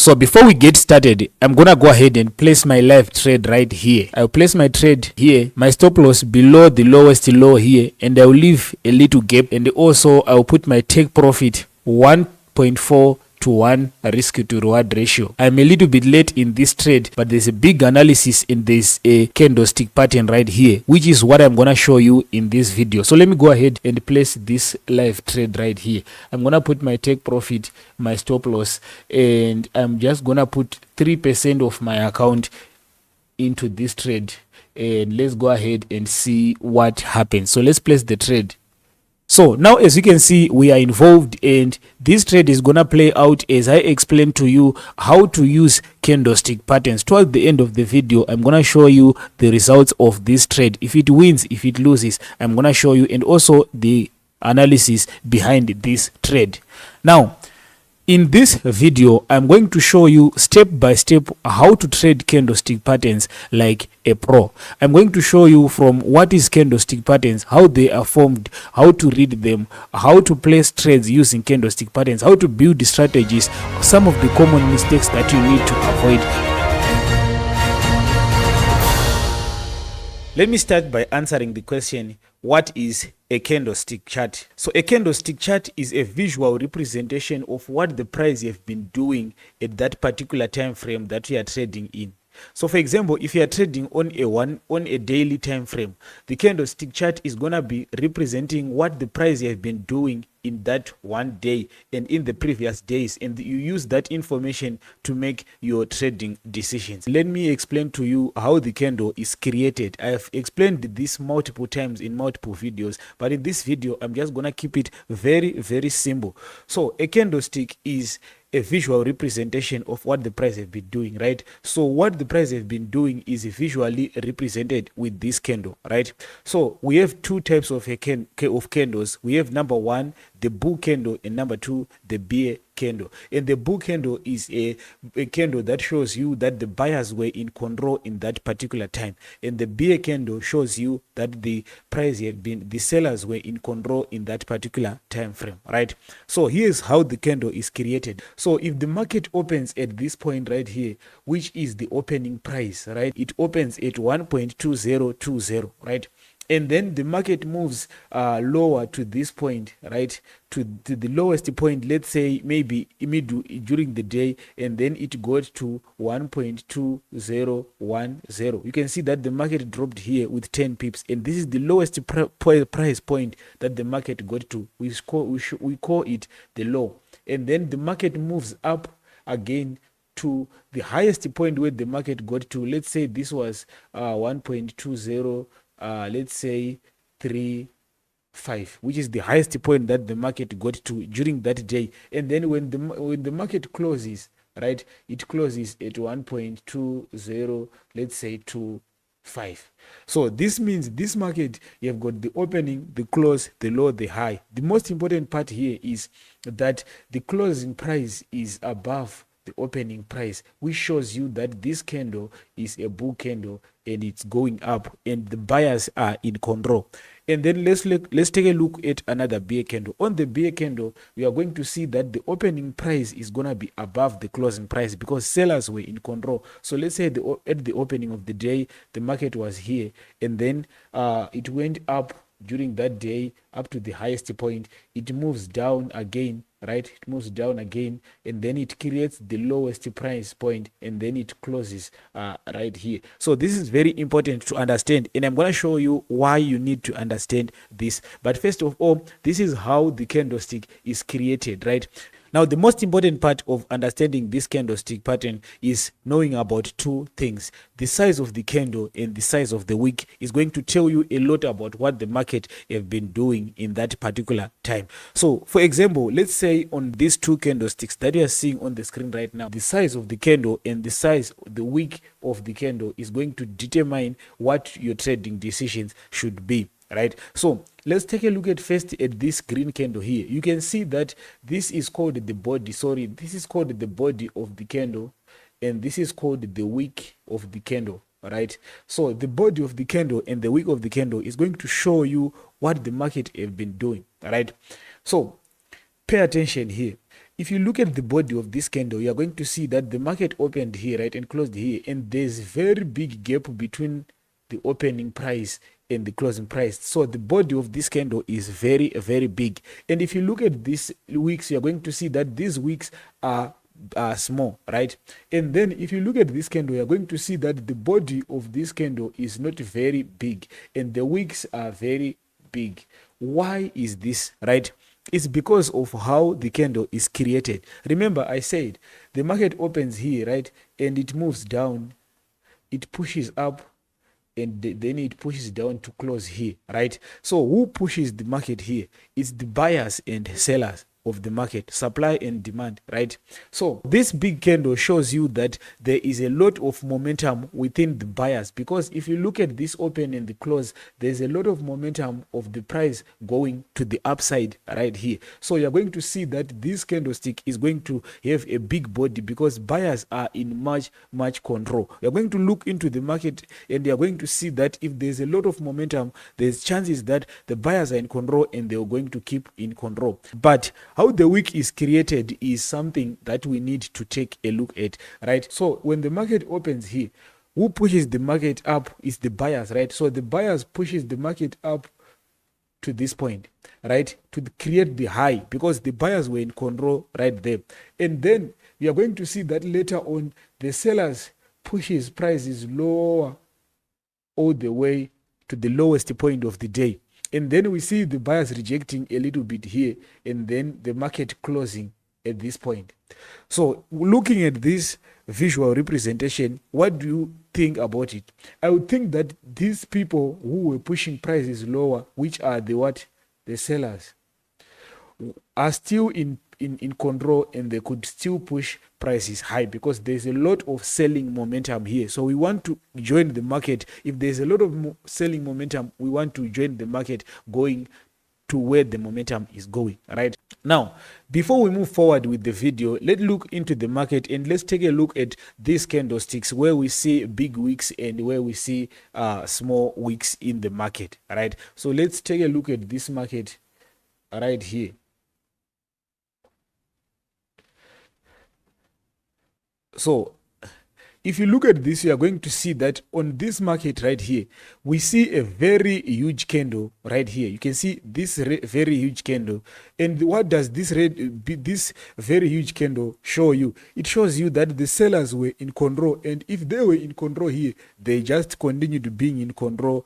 So before we get started, I'm gonna go ahead and place my live trade right here. I'll place my trade here, my stop loss below the lowest low here, and I'll leave a little gap, and also I'll put my take profit 1.4 to 1 risk to reward ratio. I'm a little bit late in this trade, but there's a big analysis and there's a candlestick pattern right here, which is what I'm gonna show you in this video. So let me go ahead and place this live trade right here. I'm gonna put my take profit, my stop loss, and I'm just gonna put 3% of my account into this trade, and let's go ahead and see what happens. So let's place the trade. So now, as you can see, we are involved, and this trade is gonna play out as I explained to you how to use candlestick patterns. Towards the end of the video, I'm gonna show you the results of this trade. If it wins, if it loses, I'm gonna show you, and also the analysis behind this trade. Now, in this video, I'm going to show you step by step how to trade candlestick patterns like a pro. I'm going to show you from what is candlestick patterns, how they are formed, how to read them, how to place trades using candlestick patterns, how to build strategies, some of the common mistakes that you need to avoid. Let me start by answering the question, what is a candlestick chart? So a candlestick chart is a visual representation of what the price have been doing at that particular time frame that you are trading in. So for example, if you are trading on a daily time frame, the candlestick chart is gonna be representing what the price have been doing in that one day and in the previous days, and you use that information to make your trading decisions. Let me explain to you how the candle is created. I have explained this multiple times in multiple videos, but in this video I'm just gonna keep it very simple. So a candlestick is a visual representation of what the price have been doing, right? So what the price have been doing is visually represented with this candle, right? So we have two types of candles. We have number one, the bull candle, and number two, the bear candle. And the bull candle is a candle that shows you that the buyers were in control in that particular time, and the bear candle shows you that the price had been, the sellers were in control in that particular time frame, right? So here's how the candle is created. So if the market opens at this point right here, which is the opening price, right, it opens at 1.2020, right? And then the market moves lower to this point, right, to the lowest point, let's say maybe during the day, and then it got to 1.2010. You can see that the market dropped here with 10 pips, and this is the lowest price point that the market got to. We call it the low. And then the market moves up again to the highest point where the market got to. Let's say this was 1.20, let's say 35, which is the highest point that the market got to during that day. And then when the market closes, right, it closes at 1.20, let's say 25. So this means this market, you have got the opening, the close, the low, the high. The most important part here is that the closing price is above the opening price, which shows you that this candle is a bull candle and it's going up and the buyers are in control. And then let's take a look at another bear candle. On the bear candle, we are going to see that the opening price is going to be above the closing price because sellers were in control. So let's say at the opening of the day, the market was here, and then it went up during that day up to the highest point. It moves down again, right? It moves down again, and then it creates the lowest price point, and then it closes right here. So this is very important to understand, and I'm going to show you why you need to understand this. But first of all, this is how the candlestick is created, right? Now, the most important part of understanding this candlestick pattern is knowing about two things. The size of the candle and the size of the wick is going to tell you a lot about what the market have been doing in that particular time. So, for example, let's say on these two candlesticks that you are seeing on the screen right now, the size of the candle and the size of the wick of the candle is going to determine what your trading decisions should be. Right, so let's take a look at first at this green candle here. You can see that this is called the body. This is called the body of the candle, and this is called the wick of the candle. Right, so the body of the candle and the wick of the candle is going to show you what the market have been doing. Right, so pay attention here. if you look at the body of this candle, you are going to see that the market opened here, right, and closed here, and there's very big gap between the opening price and the closing price. So the body of this candle is very, very big. And if you look at these wicks, you're going to see that these wicks are small, right? And then if you look at this candle, you're going to see that the body of this candle is not very big and the wicks are very big. Why is this, right? It's because of how the candle is created. Remember, I said the market opens here, right, and it moves down, it pushes up, and then it pushes down to close here, right? So who pushes the market here? It's the buyers and sellers of the market, supply and demand, right? So this big candle shows you that there is a lot of momentum within the buyers, because if you look at this open and the close, there's a lot of momentum of the price going to the upside right here. So you're going to see that this candlestick is going to have a big body because buyers are in much control. You're going to look into the market and you're going to see that if there's a lot of momentum, there's chances that the buyers are in control and they're going to keep in control. But how the wick is created is something that we need to take a look at, right? So when the market opens here, who pushes the market up is the buyers, right? So the buyers pushes the market up to this point, right, to create the high, because the buyers were in control right there. And then we are going to see that later on the sellers pushes prices lower all the way to the lowest point of the day. And then we see the buyers rejecting a little bit here, and then the market closing at this point. So looking at this visual representation, what do you think about it? I would think that these people who were pushing prices lower, which are the sellers, are still in control, and they could still push prices high because there's a lot of selling momentum here. So we want to join the market. If there's a lot of selling momentum, we want to join the market going to where the momentum is going, right? Now, before we move forward with the video, let's look into the market and let's take a look at these candlesticks where we see big wicks and where we see small wicks in the market, right? So let's take a look at this market right here. So if you look at this, you are going to see that on this market right here, we see a very huge candle right here. You can see this very huge candle. And what does this very huge candle show you? It shows you that the sellers were in control. And if they were in control here, they just continued being in control,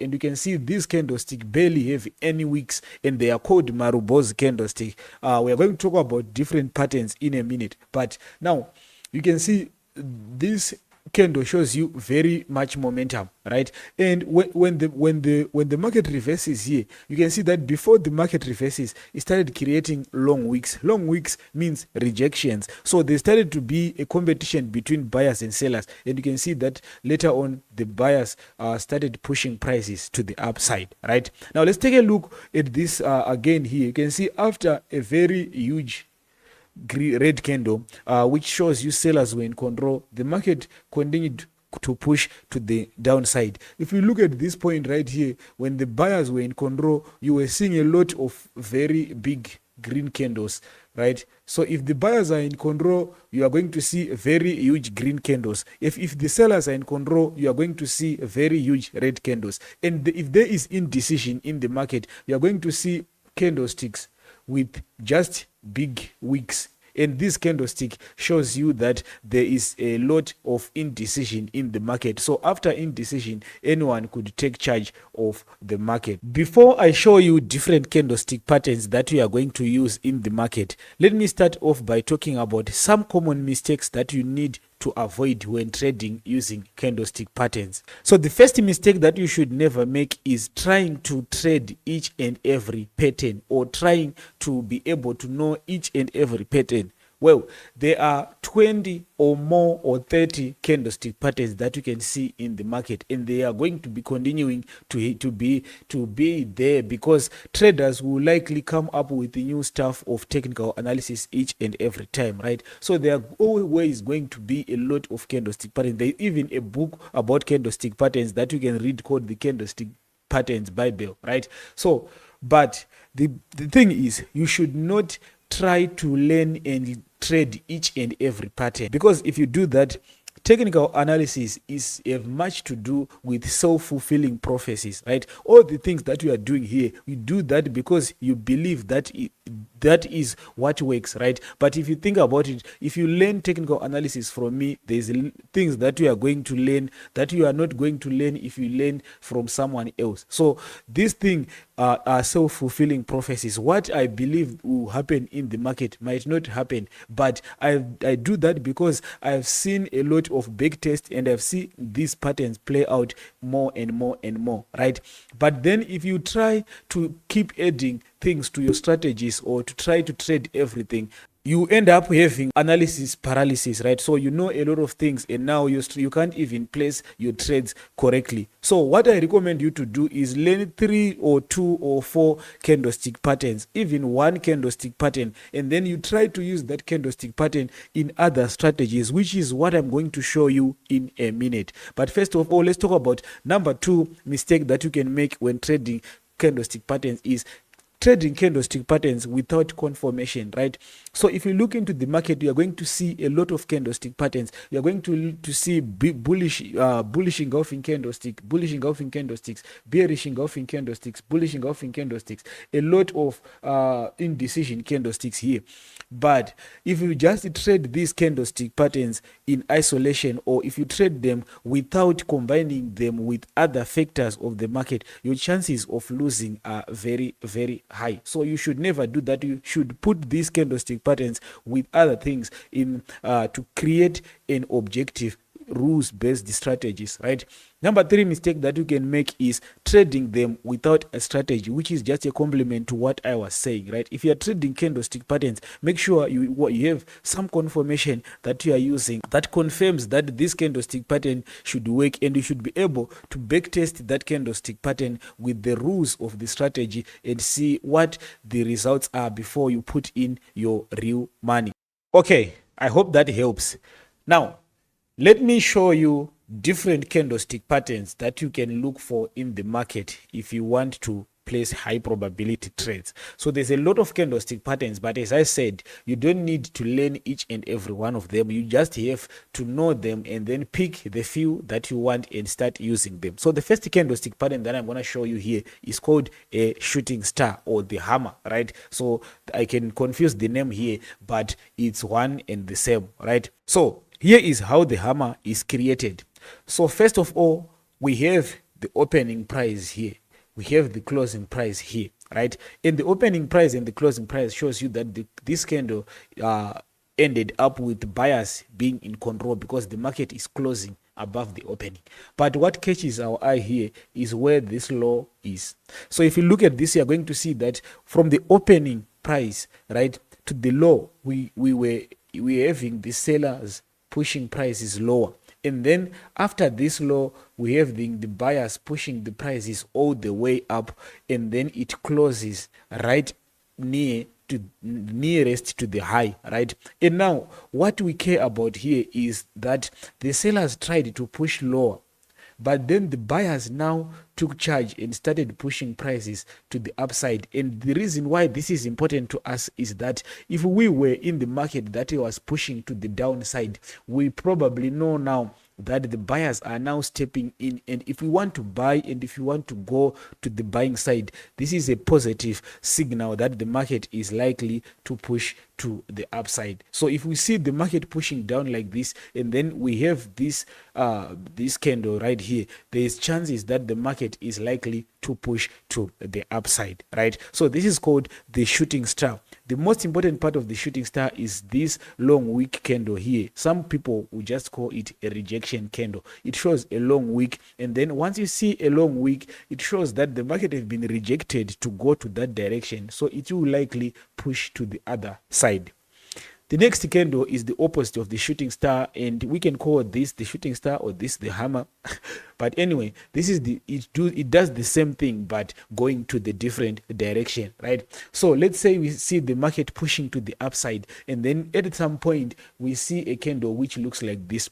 And you can see this candlestick barely have any wicks, and they are called Maruboz candlestick. We are going to talk about different patterns in a minute. But now, you can see this candle shows you very much momentum, right? And when the market reverses here, you can see that before the market reverses, it started creating long wicks. Long wicks means rejections. So there started to be a competition between buyers and sellers, and you can see that later on the buyers started pushing prices to the upside, right? Now let's take a look at this again here. You can see after a very huge red candle, which shows you sellers were in control, the market continued to push to the downside. If you look at this point right here, when the buyers were in control, you were seeing a lot of very big green candles, right? So if the buyers are in control, you are going to see very huge green candles. If the sellers are in control, you are going to see very huge red candles. And if there is indecision in the market, you are going to see candlesticks with just big wicks. And this candlestick shows you that there is a lot of indecision in the market. So after indecision, anyone could take charge of the market. Before I show you different candlestick patterns that we are going to use in the market, let me start off by talking about some common mistakes that you need to avoid when trading using candlestick patterns. So the first mistake that you should never make is trying to trade each and every pattern, or trying to be able to know each and every pattern. Well, there are 20 or more or 30 candlestick patterns that you can see in the market, and they are going to be continuing to be there because traders will likely come up with the new stuff of technical analysis each and every time, right? So there are always going to be a lot of candlestick patterns. There is even a book about candlestick patterns that you can read called the Candlestick Patterns Bible, right? So, but the thing is, you should not try to learn and trade each and every pattern, because if you do that, technical analysis is much to do with self-fulfilling prophecies, right? All the things that you are doing here, you do that because you believe that that is what works, right? But if you think about it, if you learn technical analysis from me, there's things that you are going to learn that you are not going to learn if you learn from someone else. So this thing are self-fulfilling prophecies. What I believe will happen in the market might not happen, but I do that because I've seen a lot of back test and I've seen these patterns play out more and more and more, right? But then if you try to keep adding things to your strategies or to try to trade everything, you end up having analysis paralysis, right? So you know a lot of things and now you can't even place your trades correctly. So what I recommend you to do is learn 3 or 2 or 4 candlestick patterns, even 1 candlestick pattern, and then you try to use that candlestick pattern in other strategies, which is what I'm going to show you in a minute. But first of all, let's talk about number 2 mistake that you can make when trading candlestick patterns is trading candlestick patterns without confirmation, right? So if you look into the market, you are going to see a lot of candlestick patterns. You are going to see bullish engulfing candlestick, bullish engulfing candlesticks, bearish engulfing candlesticks, bullish engulfing candlesticks, a lot of indecision candlesticks here. But if you just trade these candlestick patterns in isolation, or if you trade them without combining them with other factors of the market, your chances of losing are very, very high. So you should never do that. You should put these candlestick patterns with other things in to create an objective rules-based strategies, right? Number 3 mistake that you can make is trading them without a strategy, which is just a complement to what I was saying, right? If you are trading candlestick patterns, make sure you have some confirmation that you are using that confirms that this candlestick pattern should work, and you should be able to backtest that candlestick pattern with the rules of the strategy and see what the results are before you put in your real money. Okay, I hope that helps. Now, let me show you different candlestick patterns that you can look for in the market if you want to place high probability trades. So there's a lot of candlestick patterns, but as I said, you don't need to learn each and every one of them. You just have to know them and then pick the few that you want and start using them. So the first candlestick pattern that I'm going to show you here is called a shooting star or the hammer, right? So I can confuse the name here, but it's one and the same, right? So here is how the hammer is created. So first of all, we have the opening price here. We have the closing price here, right? And the opening price and the closing price shows you that this candle ended up with buyers being in control because the market is closing above the opening. But what catches our eye here is where this low is. So if you look at this, you're going to see that from the opening price, right, to the low, we were having the sellers pushing prices lower, and then after this low we have the buyers pushing the prices all the way up, and then it closes right nearest to the high, right? And now what we care about here is that the sellers tried to push lower, but then the buyers now took charge and started pushing prices to the upside. And the reason why this is important to us is that if we were in the market that was pushing to the downside, we probably know now that the buyers are now stepping in, and if we want to buy and if you want to go to the buying side, this is a positive signal that the market is likely to push to the upside. So if we see the market pushing down like this, and then we have this candle right here, there is chances that the market is likely to push to the upside, right? So this is called the shooting star. The most important part of the shooting star is this long wick candle here. Some people will just call it a rejection candle. It shows a long wick, and then once you see a long wick, it shows that the market has been rejected to go to that direction, so it will likely push to the other side. The next candle is the opposite of the shooting star, and we can call this the shooting star or this the hammer. But anyway, this is it does the same thing but going to the different direction, right? So let's say we see the market pushing to the upside, and then at some point we see a candle which looks like this.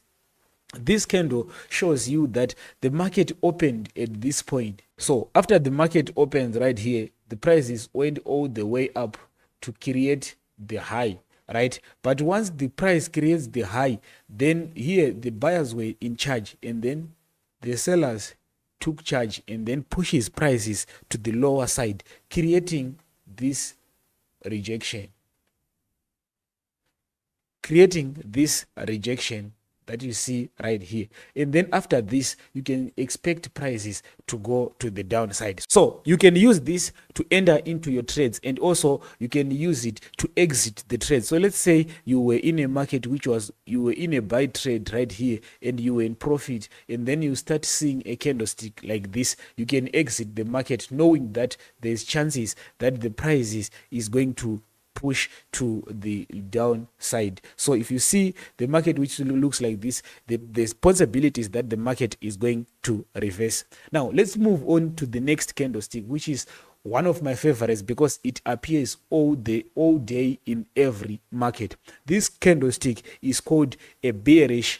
This candle shows you that the market opened at this point. So after the market opens right here, the prices went all the way up to create the high, right? But once the price creates the high, then here the buyers were in charge, and then the sellers took charge and then pushes prices to the lower side, creating this rejection that you see right here. And then after this, you can expect prices to go to the downside. So you can use this to enter into your trades, and also you can use it to exit the trade. So let's say you were in a market you were in a buy trade right here, and you were in profit, and then you start seeing a candlestick like this. You can exit the market knowing that there's chances that the price is going to push to the downside. So if you see the market which looks like this, there's possibilities that the market is going to reverse. Now let's move on to the next candlestick, which is one of my favorites because it appears all day in every market. This candlestick is called a bearish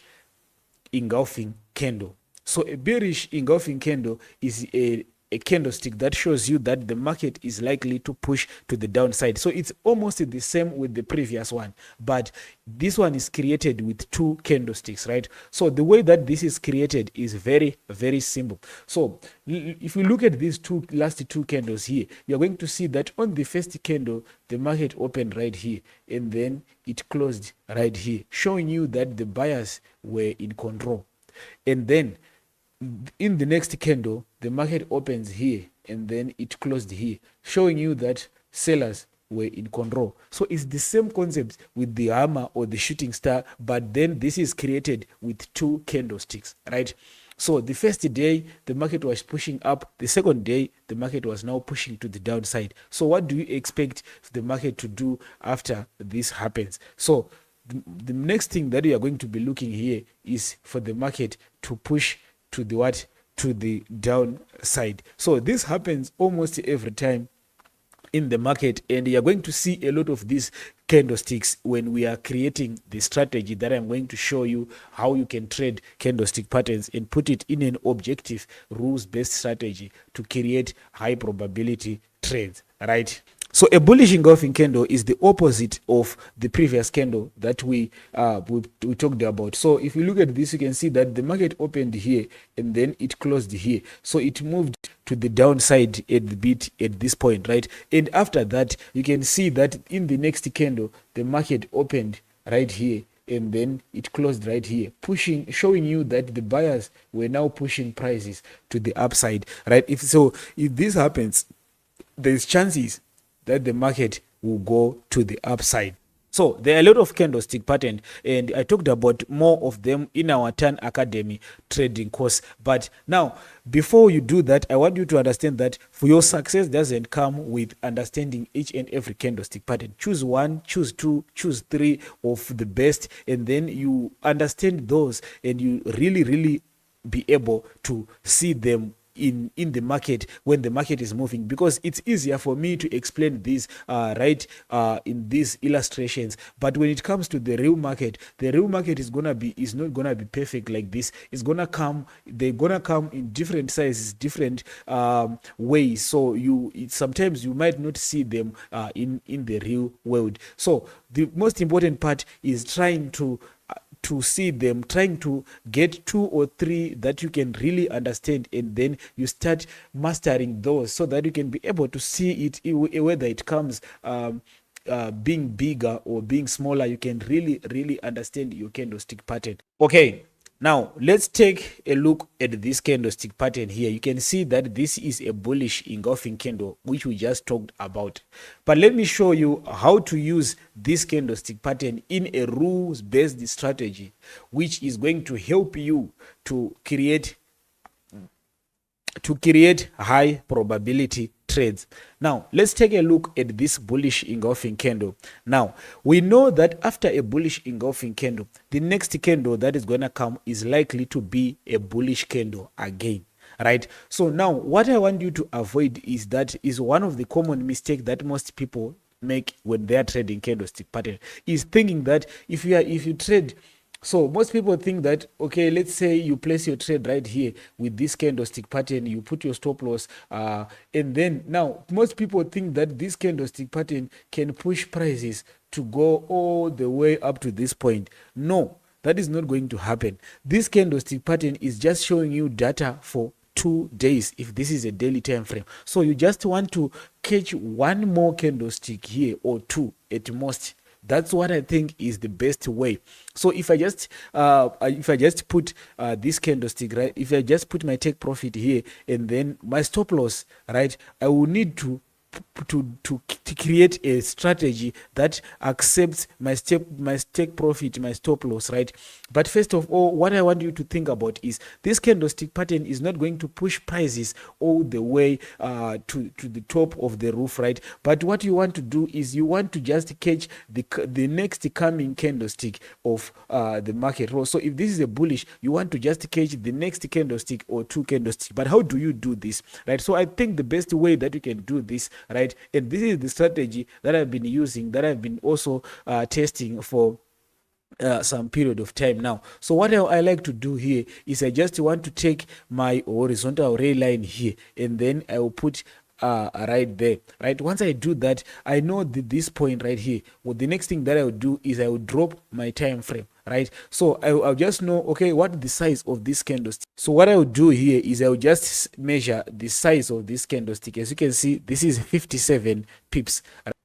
engulfing candle. So a bearish engulfing candle is a candlestick that shows you that the market is likely to push to the downside. So it's almost the same with the previous one, but this one is created with two candlesticks, right? So the way that this is created is very, very simple. So if we look at these last two candles here, you're going to see that on the first candle, the market opened right here, and then it closed right here, showing you that the buyers were in control. And then in the next candle, the market opens here, and then it closed here, showing you that sellers were in control. So it's the same concept with the hammer or the shooting star, but then this is created with two candlesticks, right? So the first day, the market was pushing up. The second day, the market was now pushing to the downside. So what do you expect the market to do after this happens? So the next thing that we are going to be looking here is for the market to push to the downside. So this happens almost every time in the market, and you're going to see a lot of these candlesticks when we are creating the strategy that I'm going to show you how you can trade candlestick patterns and put it in an objective rules-based strategy to create high probability trades, right? So a bullish engulfing candle is the opposite of the previous candle that we talked about. So if you look at this, you can see that the market opened here and then it closed here. So it moved to the downside at this point, right? And after that, you can see that in the next candle, the market opened right here, and then it closed right here, showing you that the buyers were now pushing prices to the upside, right? If this happens, there's chances that the market will go to the upside. So there are a lot of candlestick pattern, and I talked about more of them in our Turn Academy trading course. But now, before you do that, I want you to understand that for your success doesn't come with understanding each and every candlestick pattern. Choose one, choose two, choose three of the best, and then you understand those, and you really be able to see them in the market when the market is moving, because it's easier for me to explain this in these illustrations. But when it comes to the real market is not gonna be perfect like this. They're gonna come in different sizes, different ways. So sometimes you might not see them in the real world. So the most important part is trying to see them, trying to get 2 or 3 that you can really understand, and then you start mastering those so that you can be able to see it, whether it comes being bigger or being smaller. You can really understand your candlestick pattern. Okay, now let's take a look at this candlestick pattern here. You can see that this is a bullish engulfing candle, which we just talked about. But let me show you how to use this candlestick pattern in a rules-based strategy, which is going to help you to create high probability trades. Now let's take a look at this bullish engulfing candle. Now we know that after a bullish engulfing candle, the next candle that is going to come is likely to be a bullish candle again, right? So now what I want you to avoid is one of the common mistakes that most people make when they are trading candlestick pattern, is thinking that if you trade. So most people think that, okay, let's say you place your trade right here with this candlestick pattern, you put your stop loss, and then now most people think that this candlestick pattern can push prices to go all the way up to this point. No, that is not going to happen. This candlestick pattern is just showing you data for 2 days if this is a daily time frame. So you just want to catch one more candlestick here, or two at most. That's what I think is the best way. So if I just put this candlestick, right, if I just put my take profit here and then my stop loss, right, I will need to create a strategy that accepts my take profit, my stop loss, right? But first of all, what I want you to think about is this candlestick pattern is not going to push prices all the way to the top of the roof, right? But what you want to do is you want to just catch the next coming candlestick of the market. So if this is a bullish, you want to just catch the next candlestick or two candlesticks. But how do you do this, right? So I think the best way that you can do this, right, and this is the strategy that I've been using, that I've been also testing for some period of time now. So what I like to do here is I just want to take my horizontal ray line here, and then I will put right there, right? Once I do that, I know this point right here, well, the next thing that I will do is I will drop my time frame, right? So I'll just know, okay, what the size of this candlestick. So what I will do here is I will just measure the size of this candlestick. As you can see, this is 57 pips.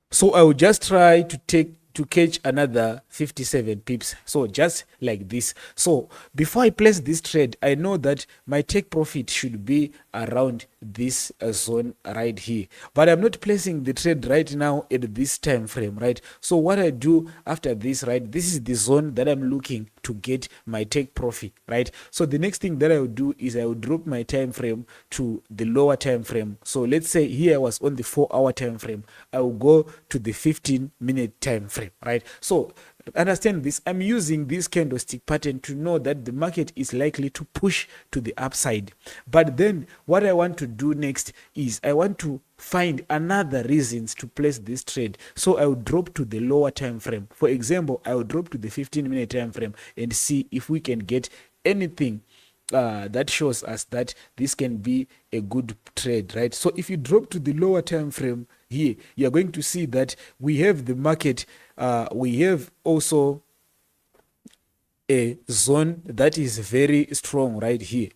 So I will just try to catch another 57 pips, so just like this. So before I place this trade, I know that my take profit should be around this zone right here, but I'm not placing the trade right now at this time frame, right? So what I do after this, right, this is the zone that I'm looking to get my take profit, right? So the next thing that I will do is I will drop my time frame to the lower time frame. So let's say here I was on the 4-hour time frame, I will go to the 15-minute time frame, right? So understand this, I'm using this candlestick pattern to know that the market is likely to push to the upside. But then what I want to do next is I want to find another reasons to place this trade. So I will drop to the lower time frame. For example, I will drop to the 15-minute time frame and see if we can get anything that shows us that this can be a good trade, right? So if you drop to the lower time frame here, you're going to see that we have the market, we have also a zone that is very strong right here,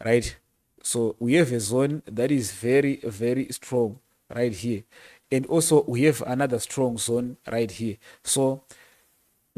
right? So we have a zone that is very, very strong right here, and also we have another strong zone right here. So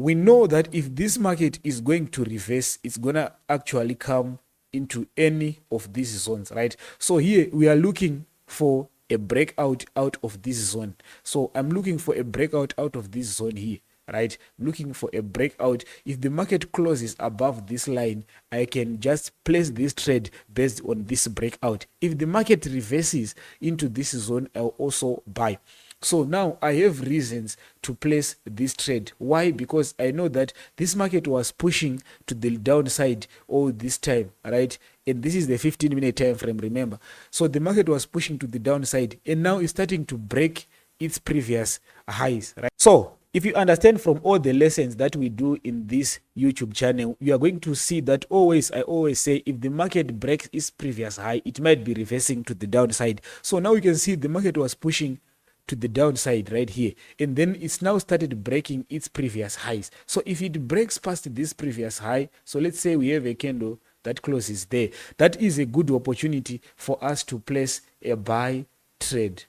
we know that if this market is going to reverse, it's gonna actually come into any of these zones, right? So here we are looking for a breakout out of this zone. So I'm looking for a breakout out of this zone here, right? Looking for a breakout. If the market closes above this line, I can just place this trade based on this breakout. If the market reverses into this zone, I'll also buy. So now I have reasons to place this trade. Why? Because I know that this market was pushing to the downside all this time, right? And this is the 15-minute time frame, remember. So the market was pushing to the downside, and now it's starting to break its previous highs, right? So if you understand from all the lessons that we do in this YouTube channel, you are going to see that I always say, if the market breaks its previous high, it might be reversing to the downside. So now you can see the market was pushing to the downside right here, and then it's now started breaking its previous highs. So if it breaks past this previous high, so let's say we have a candle that closes there, that is a good opportunity for us to place a buy trade,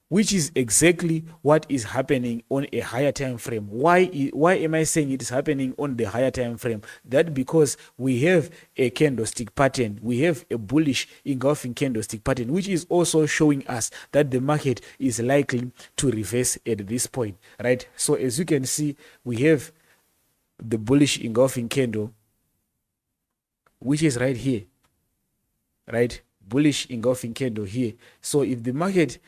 which is exactly what is happening on a higher time frame. Why am I saying it is happening on the higher time frame? That because we have a candlestick pattern, we have a bullish engulfing candlestick pattern, which is also showing us that the market is likely to reverse at this point, right? So as you can see, we have the bullish engulfing candle, which is right here, right? Bullish engulfing candle here. So if the market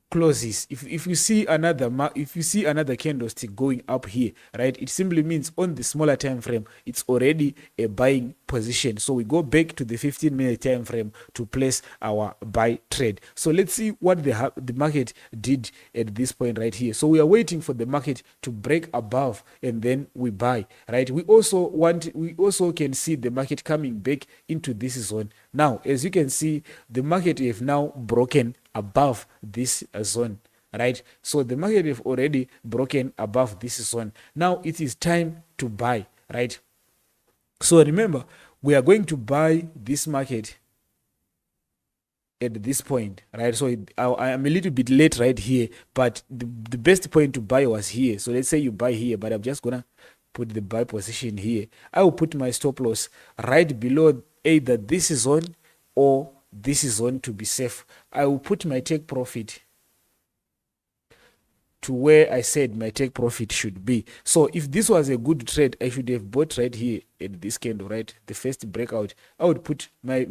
closes, if you see another candlestick going up here, right, it simply means on the smaller time frame it's already a buying position. So we go back to the 15-minute time frame to place our buy trade. So let's see what the market did at this point right here. So we are waiting for the market to break above, and then we buy, right? We also can see the market coming back into this zone. Now as you can see, the market have now broken above this zone, right? So the market have already broken above this zone. Now it is time to buy, right? So remember, we are going to buy this market at this point, right? So I am a little bit late right here, but the best point to buy was here. So let's say you buy here, but I'm just gonna put the buy position here. I will put my stop loss right below either this zone or this zone to be safe. I will put my take profit to where I said my take profit should be. So if this was a good trade, I should have bought right here at this candle, right? The first breakout. I would put my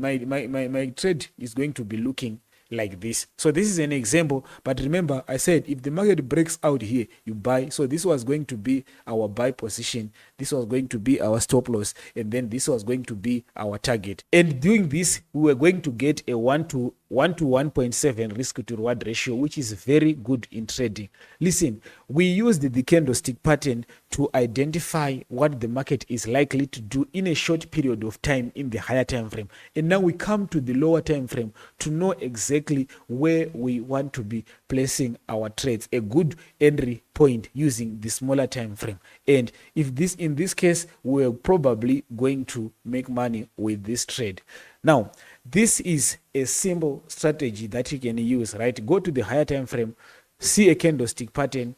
trade is going to be looking like this. So this is an example, but remember I said if the market breaks out here, you buy. So this was going to be our buy position, this was going to be our stop loss, and then this was going to be our target. And doing this, we were going to get a 1 to 1.7 risk to reward ratio, which is very good in trading. Listen, we used the candlestick pattern to identify what the market is likely to do in a short period of time in the higher time frame, and now we come to the lower time frame to know exactly where we want to be placing our trades, a good entry point using the smaller time frame. And if this, in this case, we're probably going to make money with this trade. Now this is a simple strategy that you can use, right? Go to the higher time frame, see a candlestick pattern,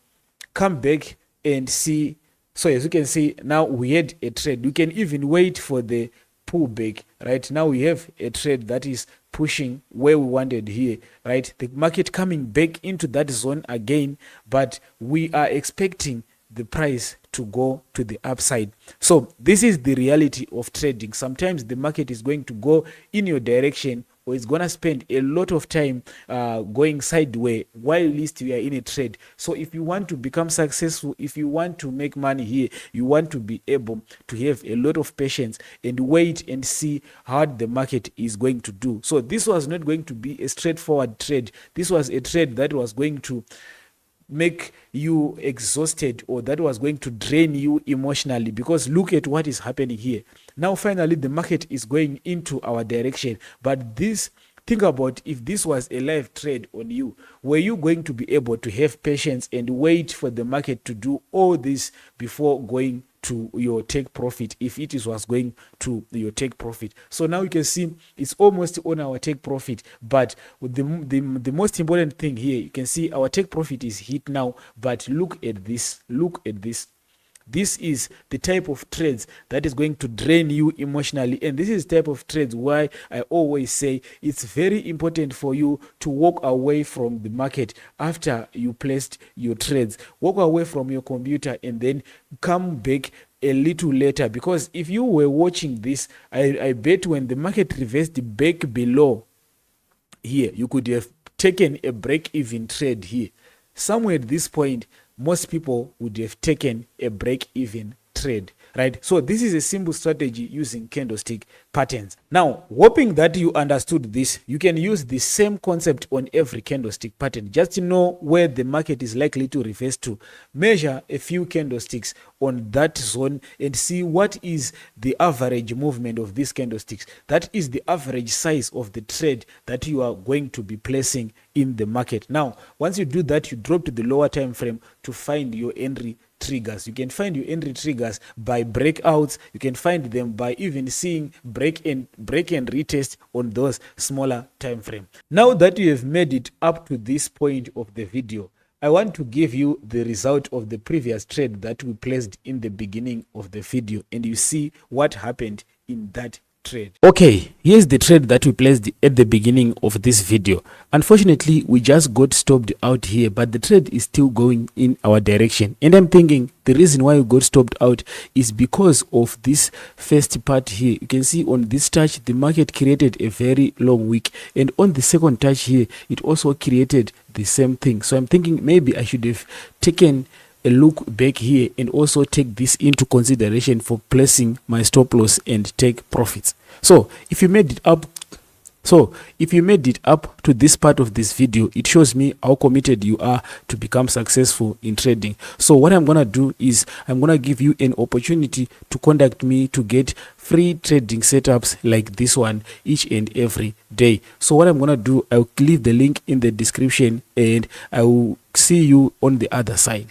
come back and see. So as you can see, now we had a trade. You can even wait for the pullback, right? Now we have a trade that is pushing where we wanted here, right? The market coming back into that zone again, but we are expecting the price to go to the upside. So this is the reality of trading. Sometimes the market is going to go in your direction, or it's gonna spend a lot of time going sideways while at least you are in a trade. So if you want to become successful, if you want to make money here, you want to be able to have a lot of patience and wait and see how the market is going to do. So this was not going to be a straightforward trade. This was a trade that was going to make you exhausted, or that was going to drain you emotionally, because look at what is happening here. Now finally the market is going into our direction, but this, think about if this was a live trade on you, were you going to be able to have patience and wait for the market to do all this before going to your take profit, if it was going to your take profit? So now you can see it's almost on our take profit, but the most important thing here, you can see our take profit is hit now, but look at this, look at this. This is the type of trades that is going to drain you emotionally, and this is the type of trades why I always say it's very important for you to walk away from the market after you placed your trades. Walk away from your computer and then come back a little later, because if you were watching this, I bet when the market reversed back below here, you could have taken a break-even trade here. Somewhere at this point, most people would have taken a break-even trade, right? So this is a simple strategy using candlestick patterns. Now, hoping that you understood this, you can use the same concept on every candlestick pattern, just to know where the market is likely to reverse to. Measure a few candlesticks on that zone and see what is the average movement of these candlesticks. That is the average size of the trade that you are going to be placing in the market. Now, once you do that, you drop to the lower time frame to find your entry triggers. You can find your entry triggers by breakouts. You can find them by even seeing break and retest on those smaller time frame. Now that you have made it up to this point of the video, I want to give you the result of the previous trade that we placed in the beginning of the video, and you see what happened in that trade. Okay, here's the trade that we placed at the beginning of this video. Unfortunately, we just got stopped out here, but the trade is still going in our direction, and I'm thinking the reason why we got stopped out is because of this first part here. You can see on this touch the market created a very long wick, and on the second touch here it also created the same thing. So I'm thinking maybe I should have taken a look back here and also take this into consideration for placing my stop loss and take profits. So if you made it up to this part of this video, it shows me how committed you are to become successful in trading. So what I'm gonna do is I'm gonna give you an opportunity to contact me to get free trading setups like this one each and every day. So what I'm gonna do, I'll leave the link in the description and I will see you on the other side.